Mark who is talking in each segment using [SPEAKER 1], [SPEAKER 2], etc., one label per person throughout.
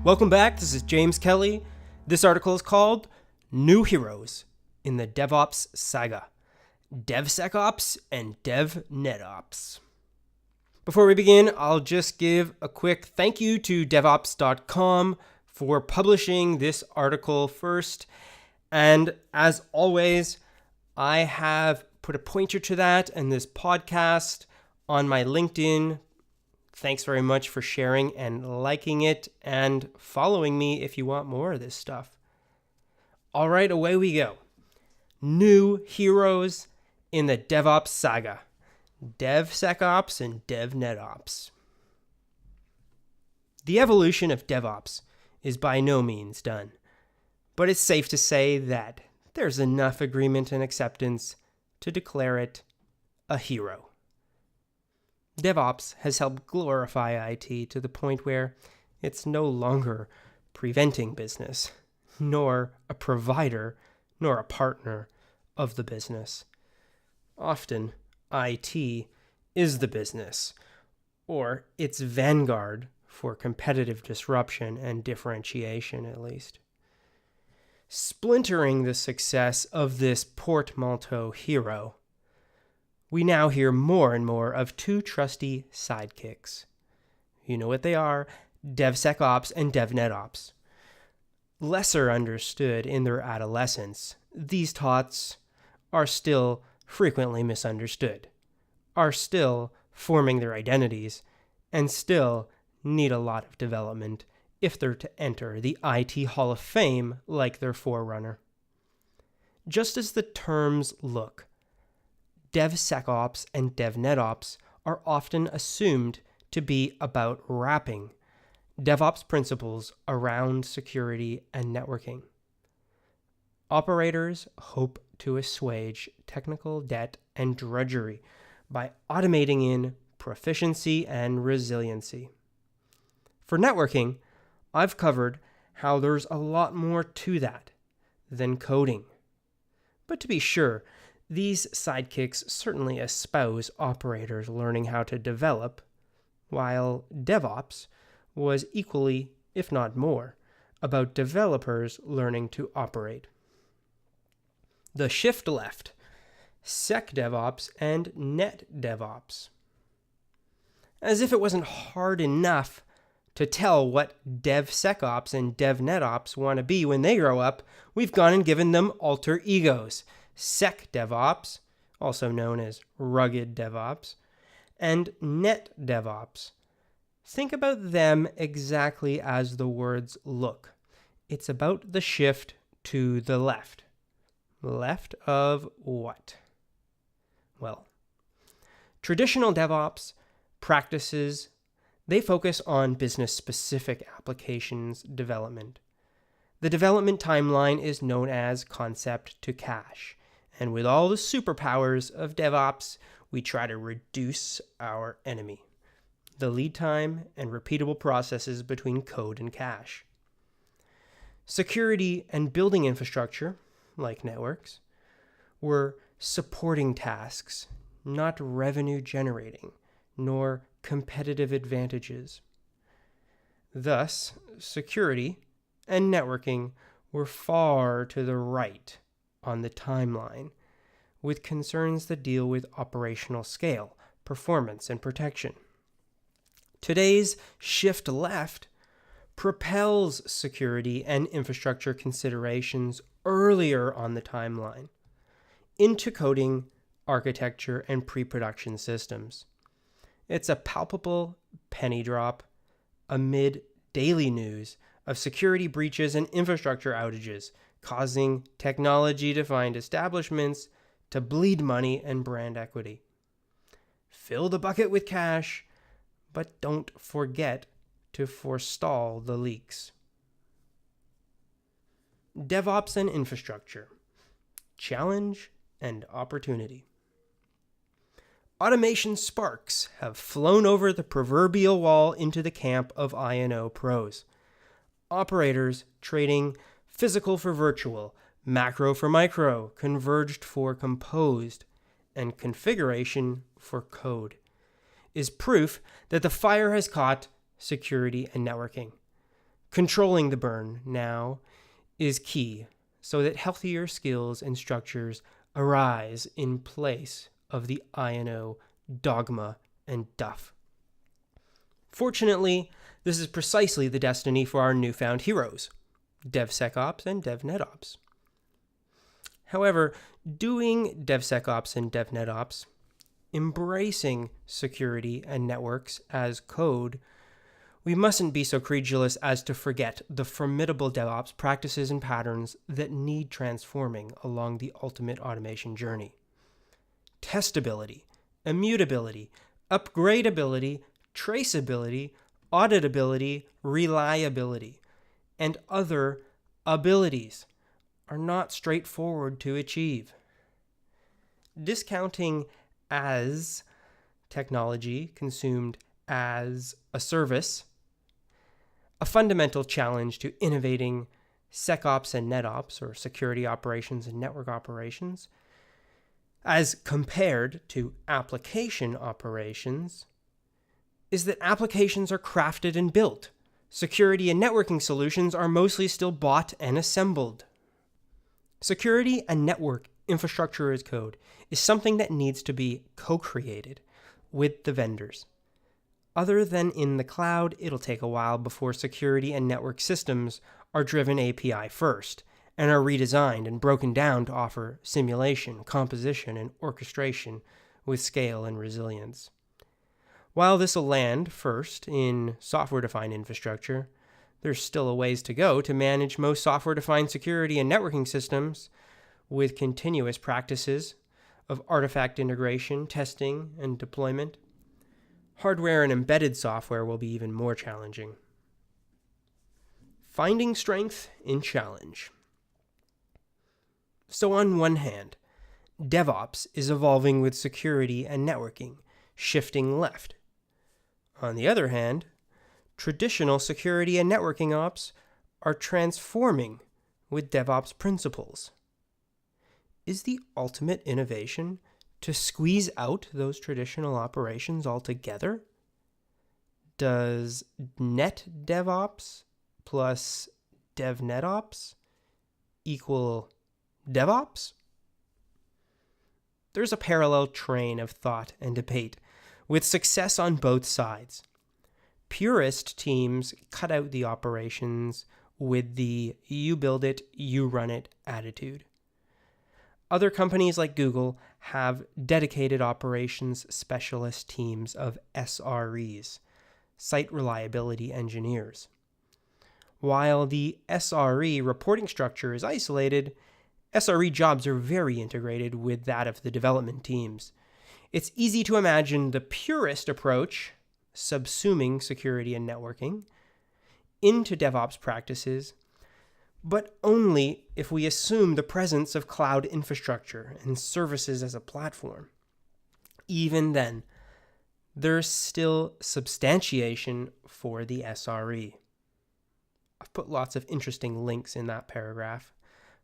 [SPEAKER 1] Welcome back, this is James Kelly. This article is called New Heroes in the DevOps Saga, DevSecOps and DevNetOps. Before we begin, I'll just give a quick thank you to DevOps.com for publishing this article first. And as always, I have put a pointer to that and this podcast on my LinkedIn. Thanks very much for sharing and liking it and following me if you want more of this stuff. All right, away we go. New heroes in the DevOps Saga, DevSecOps and DevNetOps. The evolution of DevOps is by no means done, but it's safe to say that there's enough agreement and acceptance to declare it a hero. DevOps has helped glorify IT to the point where it's no longer preventing business, nor a provider, nor a partner of the business. Often, IT is the business, or its vanguard for competitive disruption and differentiation, at least. Splintering the success of this portmanteau hero, we now hear more and more of two trusty sidekicks. You know what they are, DevSecOps and DevNetOps. Lesser understood in their adolescence, these tots are still frequently misunderstood, are still forming their identities, and still need a lot of development if they're to enter the IT Hall of Fame like their forerunner. Just as the terms look, DevSecOps and DevNetOps are often assumed to be about wrapping DevOps principles around security and networking. Operators hope to assuage technical debt and drudgery by automating in proficiency and resiliency. For networking, I've covered how there's a lot more to that than coding. But to be sure, these sidekicks certainly espouse operators learning how to develop, while DevOps was equally, if not more, about developers learning to operate. The shift left, SecDevOps and NetDevOps. As if it wasn't hard enough to tell what DevSecOps and DevNetOps want to be when they grow up, we've gone and given them alter egos. SecDevOps, also known as rugged DevOps, and NetDevOps. Think about them exactly as the words look. It's about the shift to the left. Left of what? Well, traditional DevOps practices, they focus on business-specific applications development. The development timeline is known as concept to cache. And with all the superpowers of DevOps, we try to reduce our enemy, the lead time and repeatable processes between code and cache. Security and building infrastructure, like networks, were supporting tasks, not revenue generating, nor competitive advantages. Thus, security and networking were far to the right on the timeline, with concerns that deal with operational scale, performance, and protection. Today's shift left propels security and infrastructure considerations earlier on the timeline, into coding, architecture, and pre-production systems. It's a palpable penny drop amid daily news of security breaches and infrastructure outages, causing technology-defined establishments to bleed money and brand equity. Fill the bucket with cash, but don't forget to forestall the leaks. DevOps and infrastructure. Challenge and opportunity. Automation sparks have flown over the proverbial wall into the camp of I&O pros. Operators trading physical for virtual, macro for micro, converged for composed, and configuration for code, is proof that the fire has caught security and networking. Controlling the burn now is key so that healthier skills and structures arise in place of the I&O, dogma, and duff. Fortunately, this is precisely the destiny for our newfound heroes, DevSecOps and DevNetOps. However, doing DevSecOps and DevNetOps, embracing security and networks as code, we mustn't be so credulous as to forget the formidable DevOps practices and patterns that need transforming along the ultimate automation journey. Testability, immutability, upgradability, traceability, auditability, reliability, and other abilities are not straightforward to achieve. Discounting as technology consumed as a service, a fundamental challenge to innovating SecOps and NetOps, or security operations and network operations, as compared to application operations, is that applications are crafted and built. Security and networking solutions are mostly still bought and assembled. Security and network infrastructure as code is something that needs to be co-created with the vendors. Other than in the cloud, it'll take a while before security and network systems are driven API first and are redesigned and broken down to offer simulation, composition, and orchestration with scale and resilience. While this will land first in software-defined infrastructure, there's still a ways to go to manage most software-defined security and networking systems with continuous practices of artifact integration, testing, and deployment. Hardware and embedded software will be even more challenging. Finding strength in challenge. So on one hand, DevOps is evolving with security and networking, shifting left. On the other hand, traditional security and networking ops are transforming with DevOps principles. Is the ultimate innovation to squeeze out those traditional operations altogether? Does net DevOps plus DevNetOps equal DevOps? There's a parallel train of thought and debate with success on both sides. Purist teams cut out the operations with the you build it, you run it attitude. Other companies like Google have dedicated operations specialist teams of SREs, site reliability engineers. While the SRE reporting structure is isolated, SRE jobs are very integrated with that of the development teams. It's easy to imagine the purist approach, subsuming security and networking, into DevOps practices, but only if we assume the presence of cloud infrastructure and services as a platform. Even then, there's still substantiation for the SRE. I've put lots of interesting links in that paragraph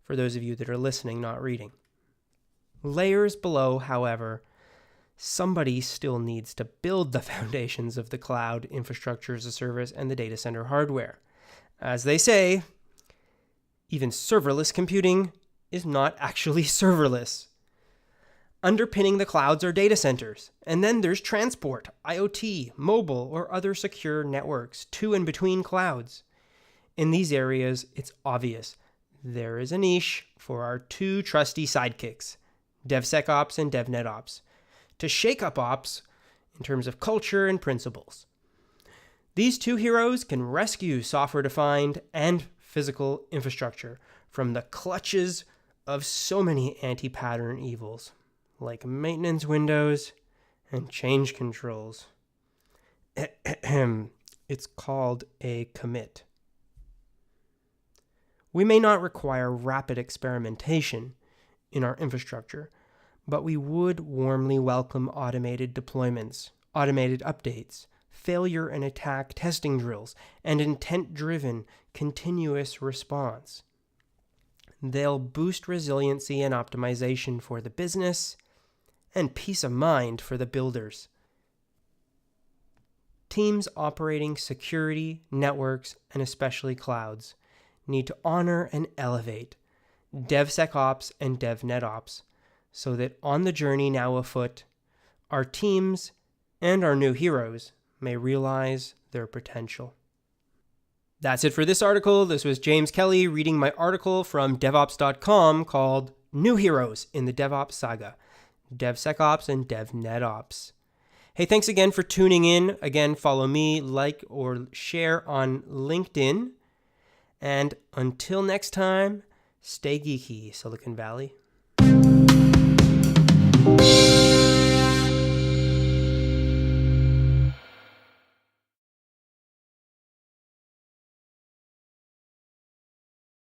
[SPEAKER 1] for those of you that are listening, not reading. Layers below, however, somebody still needs to build the foundations of the cloud infrastructure as a service and the data center hardware. As they say, even serverless computing is not actually serverless. Underpinning the clouds are data centers, and then there's transport, IoT, mobile, or other secure networks to and between clouds. In these areas, it's obvious there is a niche for our two trusty sidekicks, DevSecOps and DevNetOps, to shake up ops in terms of culture and principles. These two heroes can rescue software-defined and physical infrastructure from the clutches of so many anti-pattern evils, like maintenance windows and change controls. It's called a commit. We may not require rapid experimentation in our infrastructure, but we would warmly welcome automated deployments, automated updates, failure and attack testing drills, and intent-driven continuous response. They'll boost resiliency and optimization for the business and peace of mind for the builders. teams operating security, networks, and especially clouds need to honor and elevate DevSecOps and DevNetOps so that on the journey now afoot, our teams and our new heroes may realize their potential. That's it for this article. This was James Kelly reading my article from DevOps.com called New Heroes in the DevOps Saga, DevSecOps and DevNetOps. Hey, thanks again for tuning in. Again, follow me, like, or share on LinkedIn. And until next time, stay geeky, Silicon Valley.